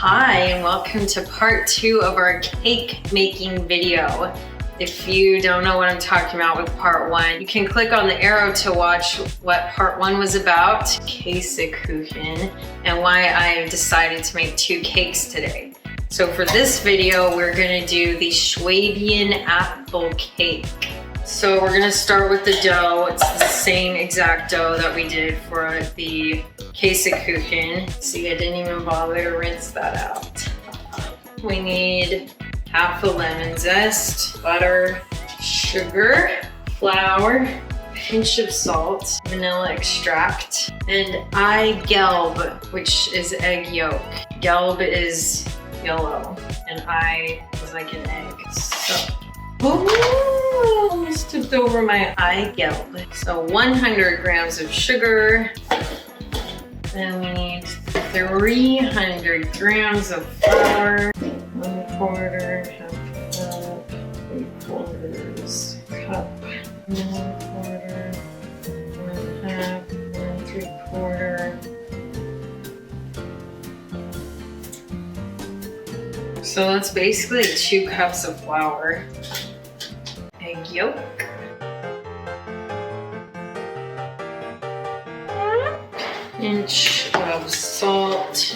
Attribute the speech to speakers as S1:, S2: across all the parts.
S1: Hi, and welcome to part 2 of our cake making video. If you don't know what I'm talking about with part 1, you can click on the arrow to watch what part 1 was about, Käsekuchen, and why I decided to make 2 cakes today. So for this video, we're gonna do the Schwabian apple cake. So we're gonna start with the dough. It's the same exact dough that we did for the Käsekuchen. See, I didn't even bother to rinse that out. We need half a lemon zest, butter, sugar, flour, pinch of salt, vanilla extract, and gelb, which is egg yolk. Gelb is yellow, and I was like an egg. So, almost tipped over my gelb. So 100 grams of sugar. Then we need 300 grams of flour. 1/4, half cup, 3/4 cup, 1/4, 1/2, 1/3. So that's basically 2 cups of flour. Egg yolk. Pinch of salt.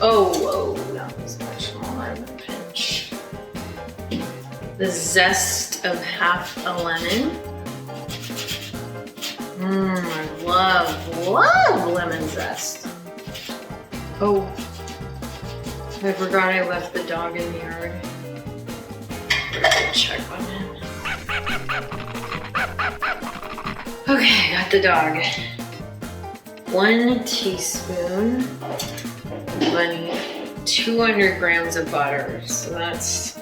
S1: Oh, that was much more than a pinch. The zest of half a lemon. I love lemon zest. Oh, I forgot I left the dog in the yard. Check on him. Okay, got the dog. 1 teaspoon. I need 200 grams of butter. So that's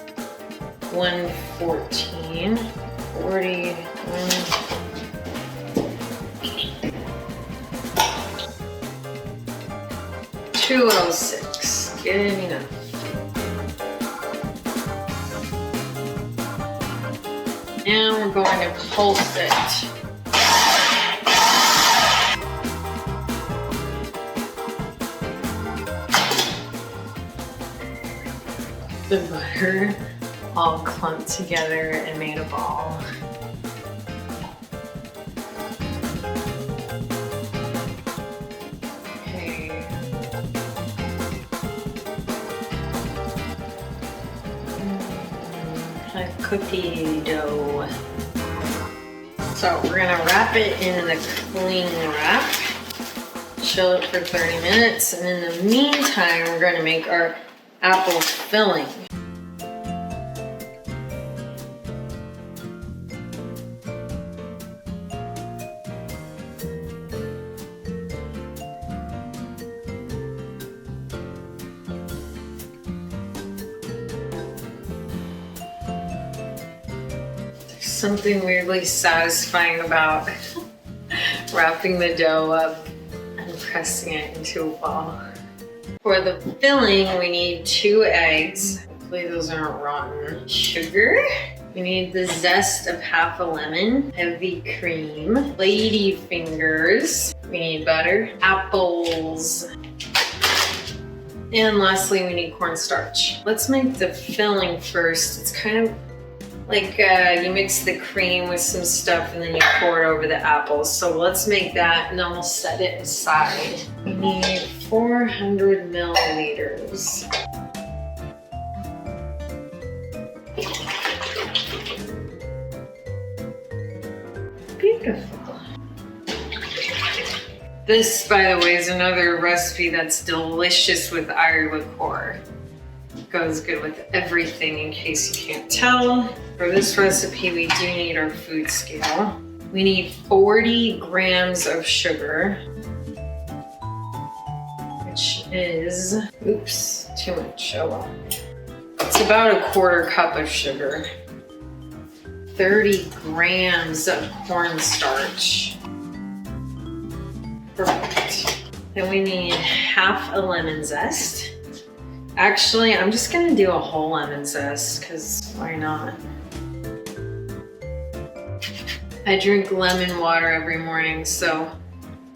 S1: 114, 40, 206. Good enough. And we're going to pulse it. The butter all clumped together and made a ball. Okay. A cookie dough. So we're gonna wrap it in the cling wrap, chill it for 30 minutes, and in the meantime, we're gonna make our apple filling. There's something weirdly satisfying about wrapping the dough up and pressing it into a ball. For the filling, we need 2 eggs. Hopefully those aren't rotten. Sugar. We need the zest of half a lemon. Heavy cream. Lady fingers. We need butter. Apples. And lastly, we need cornstarch. Let's make the filling first. It's kind of like you mix the cream with some stuff and then you pour it over the apples. So let's make that and then we'll set it aside. We need 400 milliliters. Beautiful. This, by the way, is another recipe that's delicious with eierlikor. Goes good with everything in case you can't tell. For this recipe, we do need our food scale. We need 40 grams of sugar, which is, oops, too much, oh well. It's about 1/4 cup of sugar. 30 grams of cornstarch. Perfect. Then we need half a lemon zest. Actually, I'm just gonna do a whole lemon zest, because why not? I drink lemon water every morning, so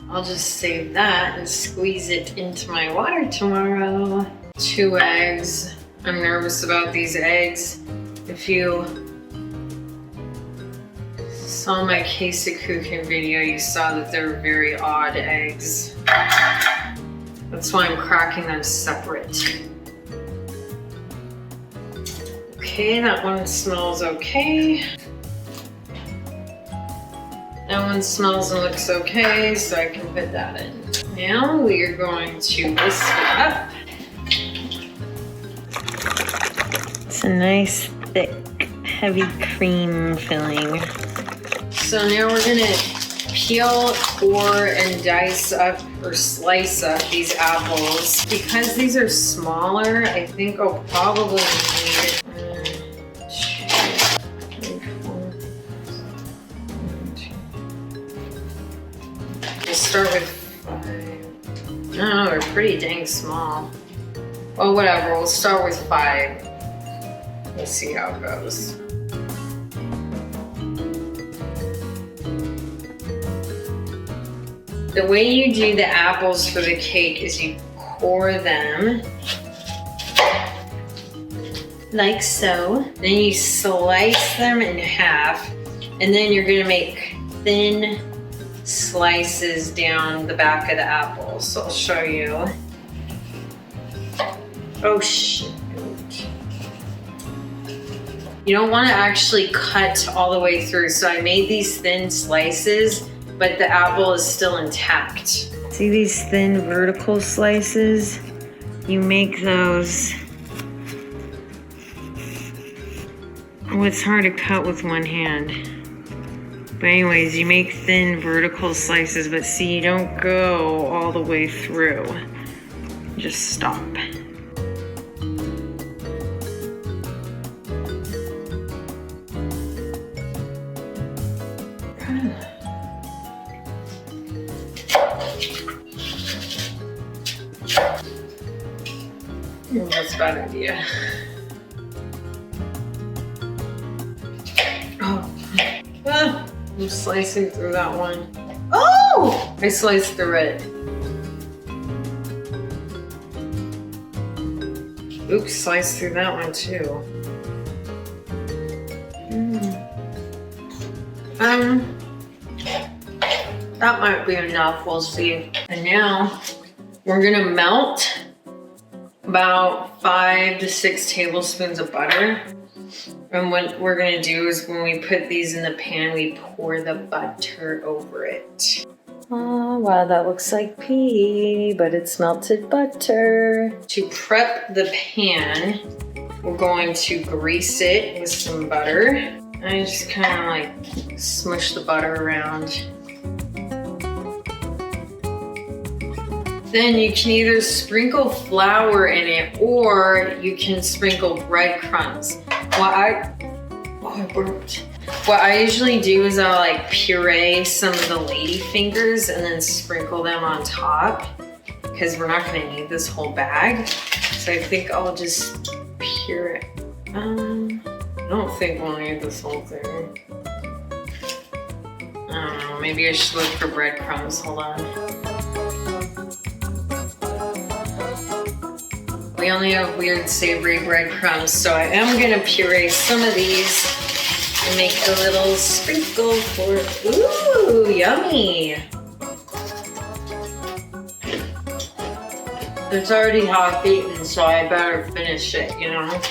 S1: I'll just save that and squeeze it into my water tomorrow. 2 eggs. I'm nervous about these eggs. If you saw my Käsekuchen video, you saw that they're very odd eggs. That's why I'm cracking them separate. Okay, that one smells okay. That one smells and looks okay, so I can put that in. Now we are going to whisk it up. It's a nice, thick, heavy cream filling. So now we're gonna peel, core, and dice up or slice up these apples. Because these are smaller, I think I'll probably need 2, 3, 4. We'll start with 5. No, they're pretty dang small. Well, whatever, we'll start with 5. We'll see how it goes. The way you do the apples for the cake is you core them like so. Then you slice them in half, and then you're gonna make thin slices down the back of the apple. So I'll show you. Oh shoot. You don't want to actually cut all the way through. So I made these thin slices, but the apple is still intact. See these thin vertical slices? You make those. Oh, it's hard to cut with one hand. But anyways, you make thin vertical slices, but see, you don't go all the way through. Just stop. Oh, that's a bad idea. Oh. Ah, I'm slicing through that one. Oh! I sliced through it. Oops, sliced through that one too. That might be enough, we'll see. And now we're gonna melt about 5 to 6 tablespoons of butter. And what we're gonna do is when we put these in the pan, we pour the butter over it. Oh, wow, that looks like pea, but it's melted butter. To prep the pan, we're going to grease it with some butter. I just kind of like smush the butter around. Then you can either sprinkle flour in it or you can sprinkle breadcrumbs. I burped. What I usually do is I'll like puree some of the lady fingers and then sprinkle them on top because we're not gonna need this whole bag. So I think I'll just puree. I don't think we'll need this whole thing. I don't know, maybe I should look for breadcrumbs, hold on. We only have weird savory breadcrumbs, so I am gonna puree some of these and make a little sprinkle for, ooh, yummy. It's already half-eaten, so I better finish it, you know?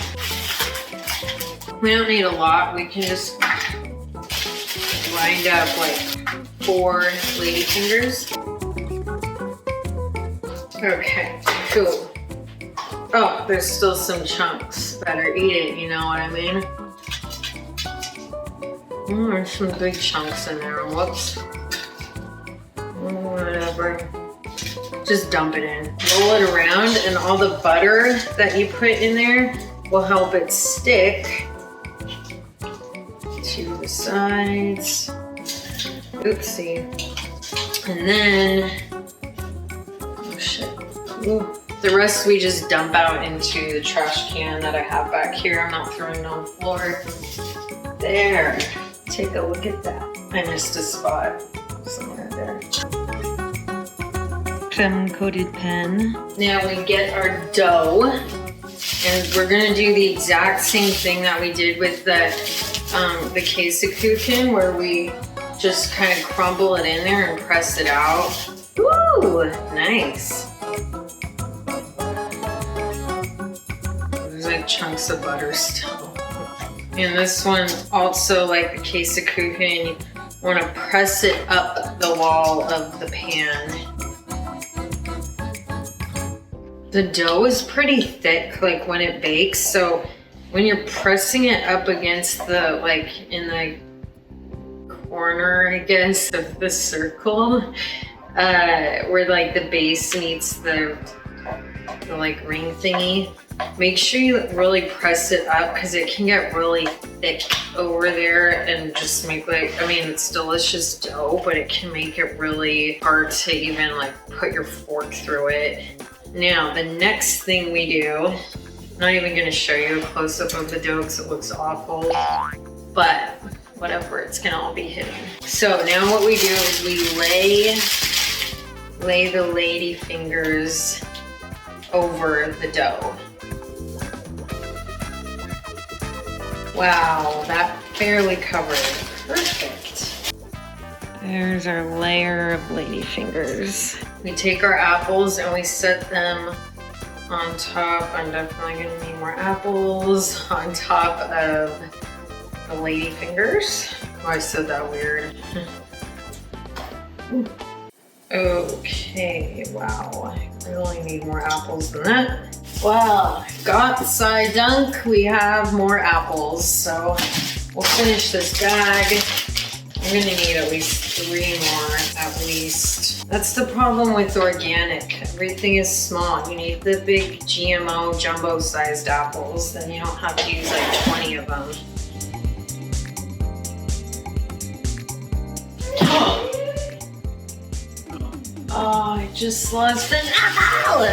S1: We don't need a lot, we can just grind up like 4 ladyfingers. Okay, cool. Oh, there's still some chunks. Better eat it, you know what I mean? Oh, there's some big chunks in there. Whoops. Whatever. Just dump it in. Roll it around and all the butter that you put in there will help it stick to the sides. Oopsie. And then, oh shit. Ooh. The rest we just dump out into the trash can that I have back here. I'm not throwing it on the floor. There. Take a look at that. I missed a spot somewhere there.
S2: creme-coated pan.
S1: Now we get our dough, and we're gonna do the exact same thing that we did with the Käsekuchen, where we just kind of crumble it in there and press it out. Woo, nice. There's like chunks of butter still. And this one also, like the Käsekuchen, you want to press it up the wall of the pan. The dough is pretty thick, like when it bakes, so when you're pressing it up against the, like in the corner, I guess, of the circle, where like the base meets the like ring thingy, make sure you really press it up because it can get really thick over there and just make like, I mean, it's delicious dough, but it can make it really hard to even like put your fork through it. Now, the next thing we do, I'm not even gonna show you a close-up of the dough because it looks awful, but whatever, it's gonna all be hidden. So now what we do is we lay the lady fingers over the dough. Wow, that barely covered. Perfect. There's our layer of lady fingers. We take our apples and we set them on top. I'm definitely gonna need more apples on top of the lady fingers. Oh, I said that weird. Okay, wow. I really need more apples than that. Well, got side dunk. We have more apples, so we'll finish this bag. I'm gonna need at least 3 more, at least. That's the problem with organic. Everything is small. You need the big GMO jumbo-sized apples, then you don't have to use like 20 of them. Oh, I just lost an apple!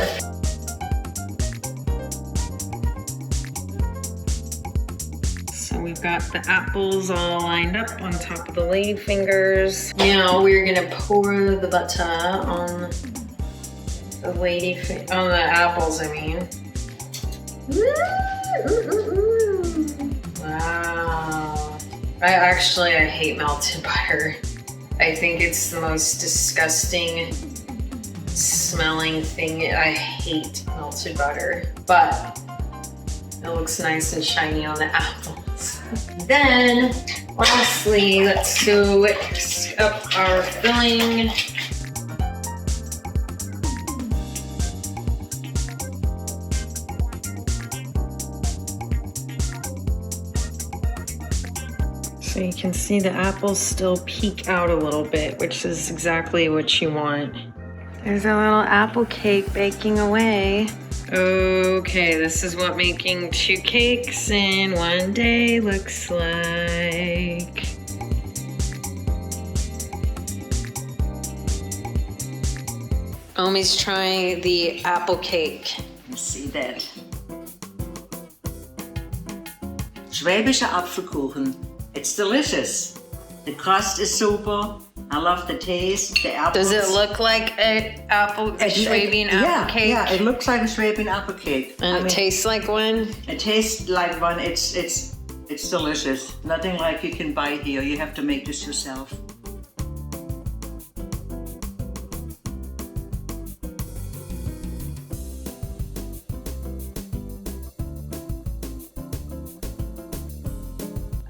S1: So we've got the apples all lined up on top of the lady fingers. Now we're gonna pour the butter on the on the apples, I mean. Wow. I hate melted butter. I think it's the most disgusting smelling thing. I hate melted butter, but it looks nice and shiny on the apples. Then, lastly, let's go mix up our filling. So you can see the apples still peek out a little bit, which is exactly what you want. There's a little apple cake baking away. Okay, this is what making 2 cakes in 1 day looks like. Omi's trying the apple cake.
S3: Let's see that. Schwäbischer Apfelkuchen. It's delicious. The crust is super. I love the taste. The apples.
S1: Does it look like a Schwabian apple cake?
S3: Yeah, it looks like a Schwabian apple cake.
S1: And it tastes like one?
S3: It tastes like one. It's delicious. Nothing like you can buy here. You have to make this yourself.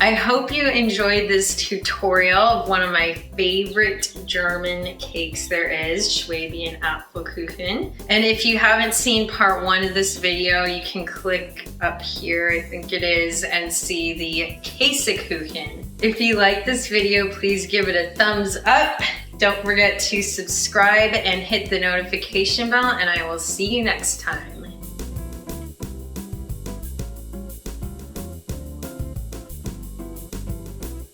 S1: I hope you enjoyed this tutorial of one of my favorite German cakes there is, Schwäbischer Apfelkuchen. And if you haven't seen part 1 of this video, you can click up here, I think it is, and see the Käsekuchen. If you like this video, please give it a thumbs up. Don't forget to subscribe and hit the notification bell, and I will see you next time.